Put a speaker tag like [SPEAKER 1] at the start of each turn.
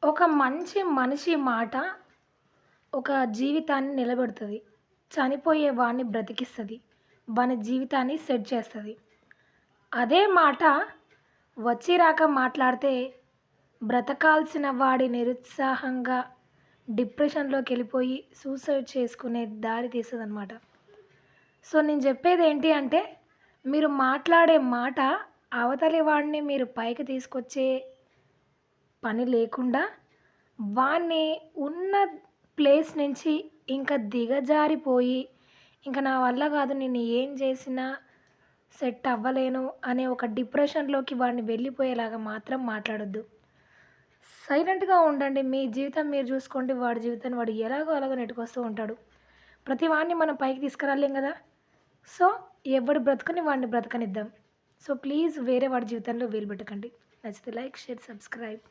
[SPEAKER 1] ఒక మంచి మనిషి మాట ఒక జీవితాన్ని నిలబెడుతది. చనిపోయే వాడిని బ్రతికిస్తది. వాని జీవితాన్ని సెట్ చేస్తది. అదే మాట వచ్చి రాక మాట్లాడితే బ్రతకాల్సిన వాడి నిరుత్సాహంగా డిప్రెషన్‌లోకెళ్ళిపోయి సూసైడ్ చేసుకునే దారి తీస్తదనమాట. సో, నేను చెప్పేదేంటి అంటే, మీరు మాట్లాడే మాట అవతలి వాడిని మీరు పైకి తీసుకొచ్చే పని లేకుండా, వాడిని ఉన్న ప్లేస్ నుంచి ఇంకా దిగజారిపోయి, ఇంక నా వల్ల కాదు నేను ఏం చేసినా సెట్ అవ్వలేను అనే ఒక డిప్రెషన్‌లోకి వాడిని వెళ్ళిపోయేలాగా మాత్రం మాట్లాడొద్దు. సైలెంట్‌గా ఉండండి. మీ జీవితం మీరు చూసుకోండి. వాడి జీవితాన్ని వాడు ఎలాగో అలాగో నెట్టుకొస్తూ ఉంటాడు. ప్రతి వాడిని మనం పైకి తీసుకురాలేం గదా! సో, ఎవడి బ్రతుకుని వాడిని బ్రతకనిద్దాం. సో, ప్లీజ్ వేరే వాడి జీవితంలో వేలు పెట్టకండి. నచ్చితే లైక్, షేర్, సబ్స్క్రైబ్.